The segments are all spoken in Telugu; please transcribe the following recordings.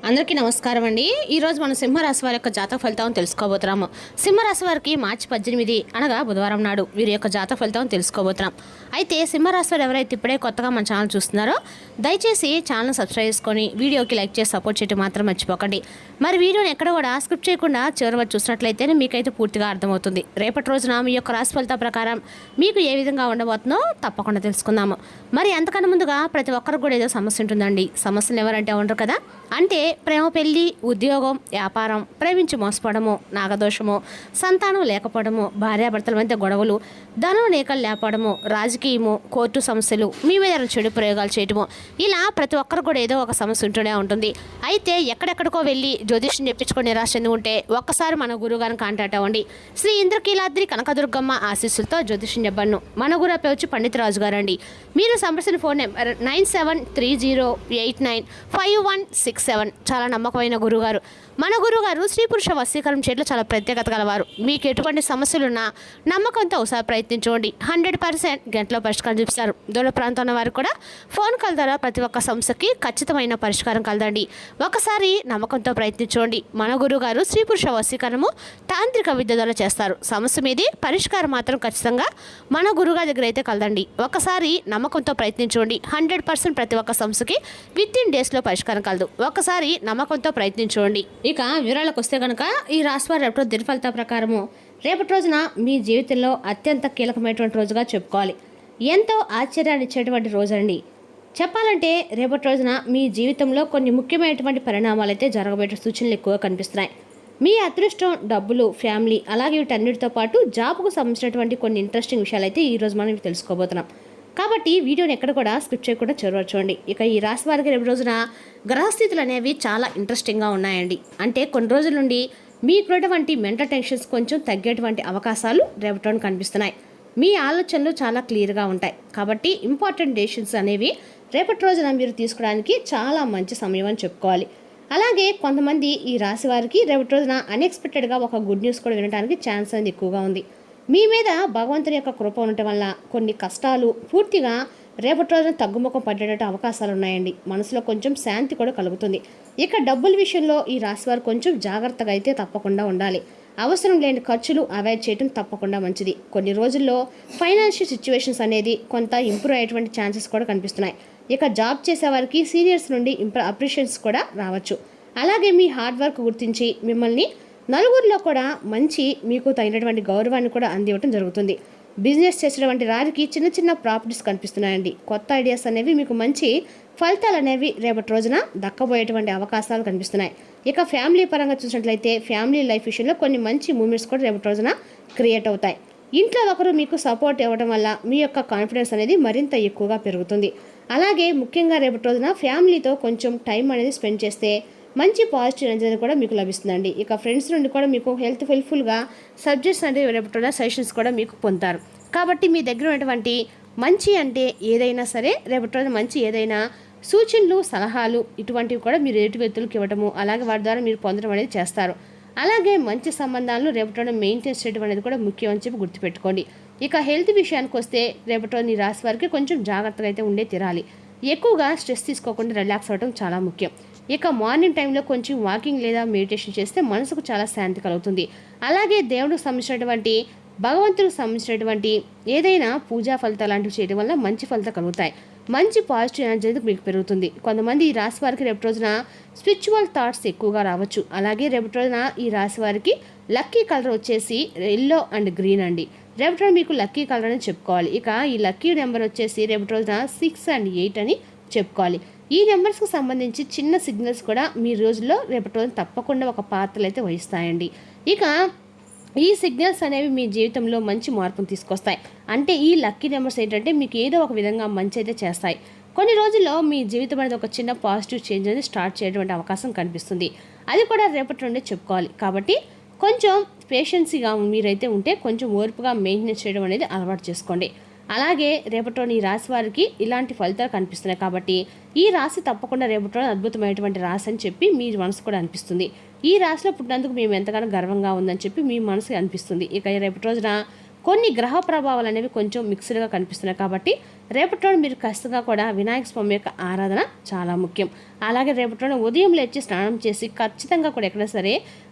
అందరికీ నమస్కారం అండి. ఈరోజు మనం సింహరాశి వారి యొక్క జాతక ఫలితాలను తెలుసుకోబోతున్నాము. సింహరాశి వారికి మార్చి 18 అనగా బుధవారం నాడు వీరి యొక్క జాతక ఫలితాలను తెలుసుకోబోతున్నాం. అయితే సింహరాశి వారు ఎవరైతే ఇప్పుడే కొత్తగా మన ఛానల్ చూస్తున్నారో దయచేసి ఛానల్ సబ్స్క్రైబ్ చేసుకొని వీడియోకి లైక్ చేసి సపోర్ట్ చేయడం మాత్రం మర్చిపోకండి. మరి వీడియోని ఎక్కడ కూడా స్క్రిప్ట్ చేయకుండా చివరి వరకు చూసినట్లయితేనే మీకైతే పూర్తిగా అర్థమవుతుంది. రేపటి రోజున మీ యొక్క రాశి ఫలితాల ప్రకారం మీకు ఏ విధంగా ఉండబోతుందో తప్పకుండా తెలుసుకుందాము. మరి అంతకన్నా ముందుగా ప్రతి ఒక్కరికి కూడా ఏదో సమస్య ఉంటుందండి. సమస్యలు ఎవరంటే ఉండరు కదా, అంటే ప్రేమ, పెళ్లి, ఉద్యోగం, వ్యాపారం, ప్రేమించి మోసపోవడము, నాగదోషము, సంతానం లేకపోవడము, భార్యాభర్తల మధ్య గొడవలు, ధనం లేకలు లేకపోవడము, రాజకీయము, కోర్టు సమస్యలు, మీ మీద చెడు ప్రయోగాలు చేయటము, ఇలా ప్రతి ఒక్కరు కూడా ఏదో ఒక సమస్య ఉంటూనే ఉంటుంది. అయితే ఎక్కడెక్కడికో వెళ్ళి జ్యోతిష్యం చెప్పించుకొని నిరాశ చెంది ఉంటే ఒక్కసారి మన గురువుగారిని కాంటాక్ట్ అవ్వండి. శ్రీ ఇంద్రకీలాద్రి కనకదుర్గమ్మ ఆశీస్సులతో జ్యోతిష్యం చెప్పను. మన గురు పేరు పండితరాజు గారు అండి. మీరు సంప్రదించిన ఫోన్ నెంబర్ 9730895167. చాలా నమ్మకమైన గురుగారు. మన గురుగారు స్త్రీ పురుష వశీకరణ చేయడంలో చాలా ప్రత్యేకత గలవారు. మీకు ఎటువంటి సమస్యలున్నా నమ్మకంతో ఒకసారి ప్రయత్నించండి. 100% గంటలో పరిష్కారం చూపిస్తారు. దూర ప్రాంతంలో వారికి కూడా ఫోన్ కాల్ ద్వారా ప్రతి ఒక్క సమస్యకి ఖచ్చితమైన పరిష్కారం కలదండి. ఒకసారి నమ్మకంతో ప్రయత్నించండి. మన గురుగారు స్త్రీ పురుష వశీకరణము తాంత్రిక విద్య ద్వారా చేస్తారు. సమస్య మీది పరిష్కారం మాత్రం ఖచ్చితంగా మన గురుగారి దగ్గర అయితే కలదండి. ఒకసారి నమ్మకంతో ప్రయత్నించండి. 100% ప్రతి ఒక్క సమస్యకి వితిన్ డేస్లో పరిష్కారం కలదు. ఒకసారి నమ్మకంతో ప్రయత్నించండి. ఇక వివరాలకు వస్తే కనుక ఈ రాశివారి రేపటి దిన ఫలితాల ప్రకారము రేపటి రోజున మీ జీవితంలో అత్యంత కీలకమైనటువంటి రోజుగా చెప్పుకోవాలి. ఎంతో ఆశ్చర్యాన్ని ఇచ్చేటువంటి రోజు అండి. చెప్పాలంటే రేపటి రోజున మీ జీవితంలో కొన్ని ముఖ్యమైనటువంటి పరిణామాలు అయితే జరగబోయే సూచనలు ఎక్కువగా కనిపిస్తున్నాయి. మీ అదృష్టం, డబ్బులు, ఫ్యామిలీ, అలాగే వీటన్నిటితో పాటు జాబ్కు సంబంధించినటువంటి కొన్ని ఇంట్రెస్టింగ్ విషయాలు అయితే ఈరోజు మనం తెలుసుకోబోతున్నాం. కాబట్టి వీడియోని ఎక్కడ కూడా స్కిప్ చేయకుండా చూడండి. ఇక ఈ రాశి వారికి రేపు రోజున గ్రహస్థితులు అనేవి చాలా ఇంట్రెస్టింగ్గా ఉన్నాయండి. అంటే కొన్ని రోజుల నుండి మీకున్నటువంటి మెంటల్ టెన్షన్స్ కొంచెం తగ్గేటువంటి అవకాశాలు రేపటి కనిపిస్తున్నాయి. మీ ఆలోచనలు చాలా క్లియర్గా ఉంటాయి. కాబట్టి ఇంపార్టెంట్ డెసిషన్స్ అనేవి రేపటి రోజున మీరు తీసుకోవడానికి చాలా మంచి సమయం అని చెప్పుకోవాలి. అలాగే కొంతమంది ఈ రాశి వారికి రేపటి రోజున అన్ఎక్స్పెక్టెడ్గా ఒక గుడ్ న్యూస్ కూడా వినడానికి ఛాన్స్ అనేది ఎక్కువగా ఉంది. మీ మీద భగవంతుని యొక్క కృప ఉండటం వల్ల కొన్ని కష్టాలు పూర్తిగా రేపటి రోజున తగ్గుముఖం పడేటట్టు అవకాశాలు ఉన్నాయండి. మనసులో కొంచెం శాంతి కూడా కలుగుతుంది. ఇక డబ్బుల విషయంలో ఈ రాశివారు కొంచెం జాగ్రత్తగా అయితే తప్పకుండా ఉండాలి. అవసరం లేని ఖర్చులు అవాయిడ్ చేయడం తప్పకుండా మంచిది. కొన్ని రోజుల్లో ఫైనాన్షియల్ సిచ్యువేషన్స్ అనేది కొంత ఇంప్రూవ్ అయ్యేటువంటి ఛాన్సెస్ కూడా కనిపిస్తున్నాయి. ఇక జాబ్ చేసేవారికి సీనియర్స్ నుండి అప్రిషియేషన్స్ కూడా రావచ్చు. అలాగే మీ హార్డ్ వర్క్ గుర్తించి మిమ్మల్ని నలుగురిలో కూడా మంచి మీకు తగినటువంటి గౌరవాన్ని కూడా అందివ్వడం జరుగుతుంది. బిజినెస్ చేసేటువంటి వారికి చిన్న చిన్న ప్రాపర్టీస్ కనిపిస్తున్నాయండి. కొత్త ఐడియాస్ అనేవి మీకు మంచి ఫలితాలు అనేవి రేపటి రోజున దక్కబోయేటువంటి అవకాశాలు కనిపిస్తున్నాయి. ఇక ఫ్యామిలీ పరంగా చూసినట్లయితే ఫ్యామిలీ లైఫ్ విషయంలో కొన్ని మంచి మూమెంట్స్ కూడా రేపటి రోజున క్రియేట్ అవుతాయి. ఇంట్లో ఒకరు మీకు సపోర్ట్ ఇవ్వడం వల్ల మీ యొక్క కాన్ఫిడెన్స్ అనేది మరింత ఎక్కువగా పెరుగుతుంది. అలాగే ముఖ్యంగా రేపటి రోజున ఫ్యామిలీతో కొంచెం టైం అనేది స్పెండ్ చేస్తే మంచి పాజిటివ్ ఎనర్జీ కూడా మీకు లభిస్తుందండి. ఇక ఫ్రెండ్స్ నుండి కూడా మీకు హెల్ప్ఫుల్గా సబ్జెక్ట్స్ అంటే రేపటి సజెషన్స్ కూడా మీకు పొందుతారు. కాబట్టి మీ దగ్గర ఉన్నటువంటి మంచి అంటే ఏదైనా సరే రేపటి రోజు మంచి ఏదైనా సూచనలు, సలహాలు ఇటువంటివి కూడా మీరు ఎదుటి వ్యక్తులకు ఇవ్వడము, అలాగే వాటి ద్వారా మీరు పొందడం అనేది చేస్తారు. అలాగే మంచి సంబంధాలను రేపటి రోజు మెయింటైన్ చేయడం అనేది కూడా ముఖ్యం అని చెప్పి గుర్తుపెట్టుకోండి. ఇక హెల్త్ విషయానికి వస్తే రేపటి రోజు ఈ రాశి వారికి కొంచెం జాగ్రత్తగా అయితే ఉండే తీరాలి. ఎక్కువగా స్ట్రెస్ తీసుకోకుండా రిలాక్స్ అవ్వడం చాలా ముఖ్యం. ఇక మార్నింగ్ టైంలో కొంచెం వాకింగ్ లేదా మెడిటేషన్ చేస్తే మనసుకు చాలా శాంతి కలుగుతుంది. అలాగే దేవుడికి సంబంధించినటువంటి భగవంతుడికి సంబంధించినటువంటి ఏదైనా పూజా ఫలితాలు లాంటివి చేయడం వల్ల మంచి ఫలితాలు కలుగుతాయి. మంచి పాజిటివ్ ఎనర్జీ మీకు పెరుగుతుంది. కొంతమంది ఈ రాశి వారికి రేపటి రోజున స్పిరిచువల్ థాట్స్ ఎక్కువగా రావచ్చు. అలాగే రేపటి రోజున ఈ రాశి వారికి లక్కీ కలర్ వచ్చేసి ఎల్లో అండ్ గ్రీన్ అండి. రేపటి రోజు మీకు లక్కీ కలర్ అని చెప్పుకోవాలి. ఇక ఈ లక్కీ నెంబర్ వచ్చేసి రేపటి రోజున 6 and 8 అని చెప్పుకోవాలి. ఈ నెంబర్స్కి సంబంధించి చిన్న సిగ్నల్స్ కూడా మీ రోజుల్లో రేపటి రోజున తప్పకుండా ఒక పాత్రలు అయితే వహిస్తాయండి. ఇక ఈ సిగ్నల్స్ అనేవి మీ జీవితంలో మంచి మార్పును తీసుకొస్తాయి. అంటే ఈ లక్కీ నెంబర్స్ ఏంటంటే మీకు ఏదో ఒక విధంగా మంచి అయితే చేస్తాయి. కొన్ని రోజుల్లో మీ జీవితం అనేది ఒక చిన్న పాజిటివ్ చేంజ్ అనేది స్టార్ట్ చేయటువంటి అవకాశం కనిపిస్తుంది. అది కూడా రేపటి నుండి చెప్పుకోవాలి. కాబట్టి కొంచెం పేషెన్సీగా మీరైతే ఉంటే కొంచెం ఓర్పుగా మెయింటెనెన్స్ చేయడం అనేది అలవాటు చేసుకోండి. అలాగే రేపటి ఈ రాశి వారికి ఇలాంటి ఫలితాలు కనిపిస్తున్నాయి. కాబట్టి ఈ రాశి తప్పకుండా రేపటి అద్భుతమైనటువంటి రాశి అని చెప్పి మీ మనసు కూడా అనిపిస్తుంది. ఈ రాశిలో పుట్టినందుకు మేము ఎంతగానో గర్వంగా ఉందని చెప్పి మీ మనసుకి అనిపిస్తుంది. ఇక రేపటి రోజున కొన్ని గ్రహ ప్రభావాలు అనేవి కొంచెం మిక్స్డ్గా కనిపిస్తున్నాయి. కాబట్టి రేపటి రోజు మీరు ఖచ్చితంగా కూడా వినాయక స్వామి యొక్క ఆరాధన చాలా ముఖ్యం. అలాగే రేపటి రోజు ఉదయం లేచి స్నానం చేసి ఖచ్చితంగా కూడా ఎక్కడైనా సరే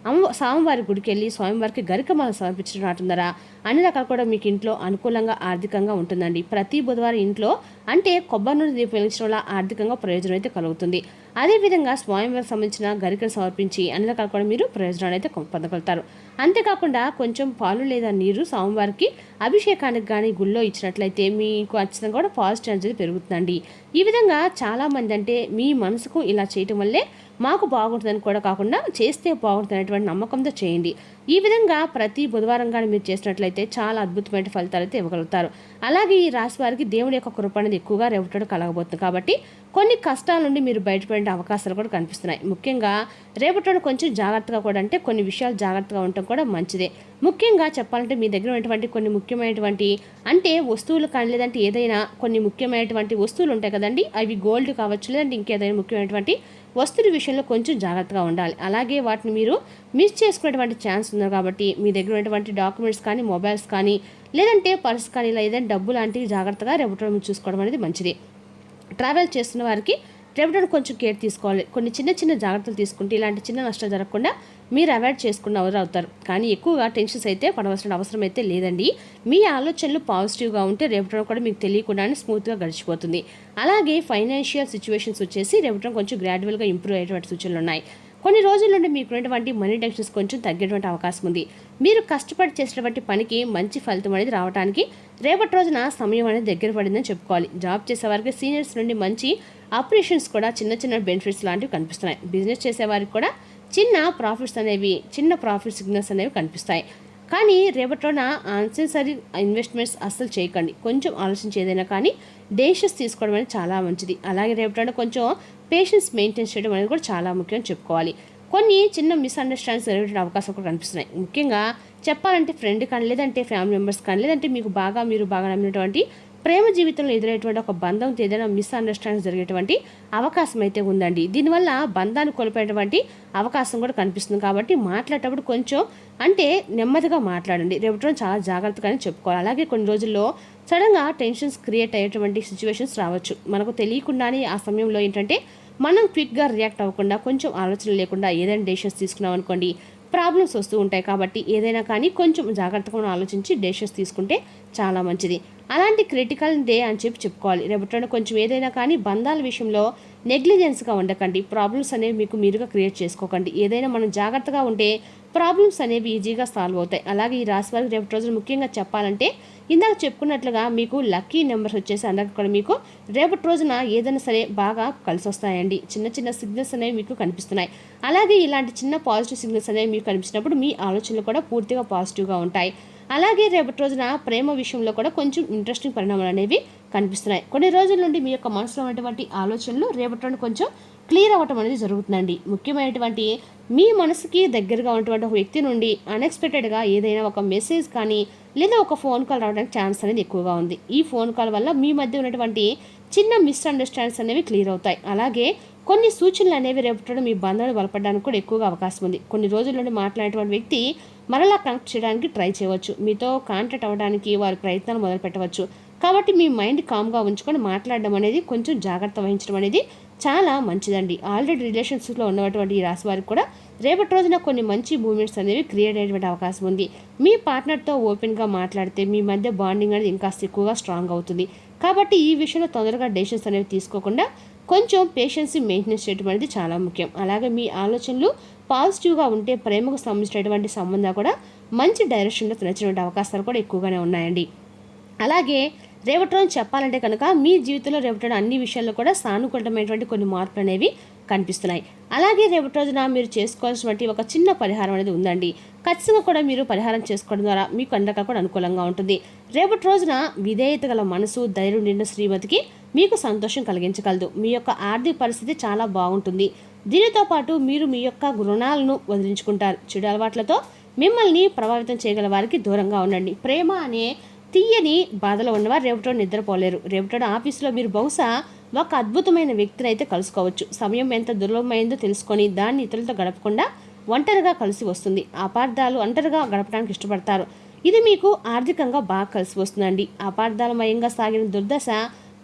స్వామివారి గుడికి వెళ్ళి స్వామివారికి గరికమాల సమర్పించడం రావటం ద్వారా అన్ని రకాలు కూడా మీకు ఇంట్లో అనుకూలంగా ఆర్థికంగా ఉంటుందండి. ప్రతి బుధవారం ఇంట్లో అంటే కొబ్బరి నూనె దీపం వెలిగించడం వల్ల ఆర్థికంగా ప్రయోజనం అయితే కలుగుతుంది. అదేవిధంగా స్వామివారికి సంబంధించిన గరికను సమర్పించి అన్ని రకాలు కూడా మీరు ప్రయోజనాలు అయితే పొందగలుగుతారు. అంతేకాకుండా కొంచెం పాలు లేదా నీరు స్వామివారికి అభిషేకానికి కానీ గుళ్ళో ఇచ్చినట్లయితే మీకు ఖచ్చితంగా కూడా పాజిటివ్ ఎనర్జీ పెరుగుతుందండి. ఈ విధంగా చాలామంది అంటే మీ మనసుకు ఇలా చేయటం వల్లే మాకు బాగుంటుందని కూడా కాకుండా చేస్తే బాగుంటుంది అనేటువంటి నమ్మకంతో చేయండి. ఈ విధంగా ప్రతి బుధవారం కానీ మీరు చేసినట్లయితే చాలా అద్భుతమైన ఫలితాలు అయితే ఇవ్వగలుగుతారు. అలాగే ఈ రాశి వారికి దేవుడి యొక్క కృప అనేది ఎక్కువగా రేపటి కలగబోతుంది కాబట్టి కొన్ని కష్టాల నుండి మీరు బయటపడే అవకాశాలు కూడా కనిపిస్తున్నాయి. ముఖ్యంగా రేపటి కొంచెం జాగ్రత్తగా కూడా అంటే కొన్ని విషయాలు జాగ్రత్తగా ఉండటం కూడా మంచిదే. ముఖ్యంగా చెప్పాలంటే మీ దగ్గర ఉన్నటువంటి కొన్ని ముఖ్యమైనటువంటి అంటే వస్తువులు కానీ లేదంటే ఏదైనా కొన్ని ముఖ్యమైనటువంటి వస్తువులు ఉంటాయి కదండి, అవి గోల్డ్ కావచ్చు లేదంటే ఇంకేదైనా ముఖ్యమైనటువంటి వస్తువుల విషయంలో కొంచెం జాగ్రత్తగా ఉండాలి. అలాగే వాటిని మీరు మిస్ చేసుకునేటువంటి ఛాన్స్ ఉంది కాబట్టి మీ దగ్గర ఉన్నటువంటి డాక్యుమెంట్స్ కానీ మొబైల్స్ కానీ లేదంటే పర్స్ కానీ ఇలా ఏదైనా డబ్బు లాంటివి జాగ్రత్తగా రేపటి చూసుకోవడం అనేది మంచిది. ట్రావెల్ చేస్తున్న వారికి రేపటి కొంచెం కేర్ తీసుకోవాలి. కొన్ని చిన్న చిన్న జాగ్రత్తలు తీసుకుంటే ఇలాంటి చిన్న నష్టాలు జరగకుండా మీరు అవాయిడ్ చేసుకున్న ఎవరు అవుతారు. కానీ ఎక్కువగా టెన్షన్స్ అయితే పడవలసిన అవసరం అయితే లేదండి. మీ ఆలోచనలు పాజిటివ్గా ఉంటే రేపటి కూడా మీకు తెలియకుండానే స్మూత్గా గడిచిపోతుంది. అలాగే ఫైనాన్షియల్ సిచ్యువేషన్స్ వచ్చేసి రేపటి కొంచెం గ్రాడ్యువల్గా ఇంప్రూవ్ అయ్యేటువంటి సూచనలు ఉన్నాయి. కొన్ని రోజుల నుండి మీకున్నటువంటి మనీ టెన్షన్స్ కొంచెం తగ్గేటువంటి అవకాశం ఉంది. మీరు కష్టపడి చేసినటువంటి పనికి మంచి ఫలితం అనేది రావడానికి రేపటి రోజున సమయం అనేది దగ్గర పడిందని చెప్పుకోవాలి. జాబ్ చేసేవారికి సీనియర్స్ నుండి మంచి అప్రిషియేషన్స్ కూడా చిన్న చిన్న బెనిఫిట్స్ లాంటివి కనిపిస్తున్నాయి. బిజినెస్ చేసేవారికి కూడా చిన్న ప్రాఫిట్ సిగ్నల్స్ అనేవి కనిపిస్తాయి. కానీ రేపటి రోజున అన్సెసరీ ఇన్వెస్ట్మెంట్స్ అస్సలు చేయకండి. కొంచెం ఆలోచించి ఏదైనా కానీ డెసిషన్స్ తీసుకోవడం అనేది చాలా మంచిది. అలాగే రేపటి రోజున కొంచెం పేషెన్స్ మెయింటైన్ చేయడం అనేది కూడా చాలా ముఖ్యం చెప్పుకోవాలి. కొన్ని చిన్న మిస్అండర్స్టాండింగ్స్ జరిగే అవకాశం కూడా కనిపిస్తున్నాయి. ముఖ్యంగా చెప్పాలంటే ఫ్రెండ్ కానీ లేదంటే ఫ్యామిలీ మెంబర్స్ కానీ లేదంటే మీరు బాగా నమ్మినటువంటి ప్రేమ జీవితంలో ఎదురయ్యేటువంటి ఒక బంధంతో ఏదైనా మిస్అండర్స్టాండింగ్ జరిగేటువంటి అవకాశం అయితే ఉందండి. దీనివల్ల బంధాన్ని కోల్పోయేటువంటి అవకాశం కూడా కనిపిస్తుంది. కాబట్టి మాట్లాడేటప్పుడు కొంచెం అంటే నెమ్మదిగా మాట్లాడండి. రేపటి చాలా జాగ్రత్తగానే చెప్పుకోవాలి. అలాగే కొన్ని రోజుల్లో సడన్గా టెన్షన్స్ క్రియేట్ అయ్యేటువంటి సిచ్యువేషన్స్ రావచ్చు. మనకు తెలియకుండానే ఆ సమయంలో ఏంటంటే మనం క్విక్గా రియాక్ట్ అవ్వకుండా కొంచెం ఆలోచన లేకుండా ఏదైనా డెసిషన్స్ తీసుకున్నాం అనుకోండి ప్రాబ్లమ్స్ వస్తూ ఉంటాయి. కాబట్టి ఏదైనా కానీ కొంచెం జాగ్రత్తగా ఆలోచించి డెసిషన్స్ తీసుకుంటే చాలా మంచిది. అలాంటి క్రిటికల్ డే అని చెప్పుకోవాలి. రేపటి కొంచెం ఏదైనా కానీ బంధాల విషయంలో నెగ్లిజెన్స్గా ఉండకండి. ప్రాబ్లమ్స్ అనేవి మీకు మీరుగా క్రియేట్ చేసుకోకండి. ఏదైనా మనం జాగ్రత్తగా ఉంటే ప్రాబ్లమ్స్ అనేవి ఈజీగా సాల్వ్ అవుతాయి. అలాగే ఈ రాశి వారికి రేపటి రోజున ముఖ్యంగా చెప్పాలంటే ఇందాక చెప్పుకున్నట్లుగా మీకు లక్కీ నెంబర్స్ వచ్చేసి అందరికి కూడా మీకు రేపటి రోజున ఏదైనా సరే బాగా కలిసి వస్తాయండి. చిన్న చిన్న సిగ్నల్స్ అనేవి మీకు కనిపిస్తున్నాయి. అలాగే ఇలాంటి చిన్న పాజిటివ్ సిగ్నల్స్ అనేవి మీకు కనిపించినప్పుడు మీ ఆలోచనలు కూడా పూర్తిగా పాజిటివ్గా ఉంటాయి. అలాగే రేపటి రోజున ప్రేమ విషయంలో కూడా కొంచెం ఇంట్రెస్టింగ్ పరిణామాలు అనేవి కనిపిస్తున్నాయి. కొన్ని రోజుల నుండి మీ యొక్క మనసులో ఉన్నటువంటి ఆలోచనలు రేపటి రోజున కొంచెం క్లియర్ అవ్వటం అనేది జరుగుతుందండి. ముఖ్యమైనటువంటి మీ మనసుకి దగ్గరగా ఉన్నటువంటి ఒక వ్యక్తి నుండి అన్ఎక్స్పెక్టెడ్గా ఏదైనా ఒక మెసేజ్ కానీ లేదా ఒక ఫోన్ కాల్ రావడానికి ఛాన్స్ అనేది ఎక్కువగా ఉంది. ఈ ఫోన్ కాల్ వల్ల మీ మధ్య ఉన్నటువంటి చిన్న మిస్అండర్స్టాండింగ్స్ అనేవి క్లియర్ అవుతాయి. అలాగే కొన్ని సూచనలు అనేవి రేపటి మీ బంధాలు బలపడడానికి కూడా ఎక్కువగా అవకాశం ఉంది. కొన్ని రోజుల నుండి మాట్లాడేటువంటి వ్యక్తి మరలా కనెక్ట్ చేయడానికి ట్రై చేయవచ్చు. మీతో కాంటాక్ట్ అవ్వడానికి వారి ప్రయత్నాలు మొదలు పెట్టవచ్చు. కాబట్టి మీ మైండ్ కామ్గా ఉంచుకొని మాట్లాడడం అనేది కొంచెం జాగ్రత్త వహించడం అనేది చాలా మంచిదండి. ఆల్రెడీ రిలేషన్షిప్లో ఉన్నటువంటి ఈ రాశి వారికి కూడా రేపటి రోజున కొన్ని మంచి మూమెంట్స్ అనేవి క్రియేట్ అయ్యేటువంటి అవకాశం ఉంది. మీ పార్ట్నర్తో ఓపెన్గా మాట్లాడితే మీ మధ్య బాండింగ్ అనేది ఇంకా ఎక్కువగా స్ట్రాంగ్ అవుతుంది. కాబట్టి ఈ విషయంలో తొందరగా డెసిషన్స్ అనేవి తీసుకోకుండా కొంచెం పేషెన్స్ మెయింటెనెన్స్ చేయడం అనేది చాలా ముఖ్యం. అలాగే మీ ఆలోచనలు పాజిటివ్గా ఉంటే ప్రేమకు సంబంధించినటువంటి సంబంధం కూడా మంచి డైరెక్షన్లో నచ్చినటువంటి అవకాశాలు కూడా ఎక్కువగానే ఉన్నాయండి. అలాగే రేపటి రోజు చెప్పాలంటే కనుక మీ జీవితంలో రేపటి అన్ని విషయాల్లో కూడా సానుకూలమైనటువంటి కొన్ని మార్పులు అనేవి కనిపిస్తున్నాయి. అలాగే రేపటి రోజున మీరు చేసుకోవాల్సినటువంటి ఒక చిన్న పరిహారం అనేది ఉందండి. ఖచ్చితంగా కూడా మీరు పరిహారం చేసుకోవడం ద్వారా మీకు అందరికీ కూడా అనుకూలంగా ఉంటుంది. రేపటి రోజున విధేయత గల మనసు, ధైర్యం నిండిన శ్రీమతికి మీకు సంతోషం కలిగించగలదు. మీ యొక్క ఆర్థిక పరిస్థితి చాలా బాగుంటుంది. దీనితో పాటు మీరు మీ యొక్క రుణాలను వదిలించుకుంటారు. చెడు అలవాట్లతో మిమ్మల్ని ప్రభావితం చేయగల వారికి దూరంగా ఉండండి. ప్రేమ అనే తీయని బాధలో ఉన్నవారు రేపటి నిద్రపోలేరు. రేపటి ఆఫీసులో మీరు బహుశా ఒక అద్భుతమైన వ్యక్తిని అయితే కలుసుకోవచ్చు. సమయం ఎంత దుర్లభమైందో తెలుసుకొని దాన్ని ఇతరులతో గడపకుండా ఒంటరిగా కలిసి వస్తుంది. అపార్థాలు ఒంటరిగా గడపడానికి ఇష్టపడతారు. ఇది మీకు ఆర్థికంగా బాగా కలిసి వస్తుందండి. అపార్థాలమయంగా సాగిన దుర్దశ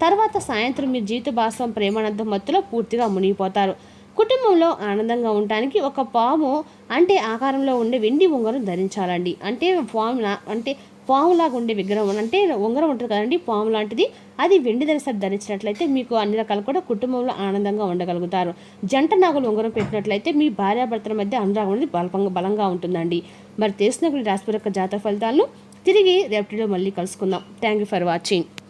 తర్వాత సాయంత్రం మీ జీవిత భాగస్వామి ప్రేమానందం మత్తులో పూర్తిగా మునిగిపోతారు. కుటుంబంలో ఆనందంగా ఉండటానికి ఒక పాము అంటే ఆకారంలో ఉండే వెండి ఉంగరం ధరించాలండి. అంటే పాములాగా ఉండే విగ్రహం అంటే ఉంగరం ఉంటుంది కదండి, పాము లాంటిది, అది వెండి ధరించినట్లయితే మీకు అన్ని రకాలు కూడా కుటుంబంలో ఆనందంగా ఉండగలుగుతారు. జంట నాగులు ఉంగరం పెట్టినట్లయితే మీ భార్యాభర్తల మధ్య అనురాగం అనేది బలంగా ఉంటుందండి. మరి తెలిసిన రాశి యొక్క జాతక ఫలితాలను తిరిగి రేపటిలో మళ్ళీ కలుసుకుందాం. Thank you for watching.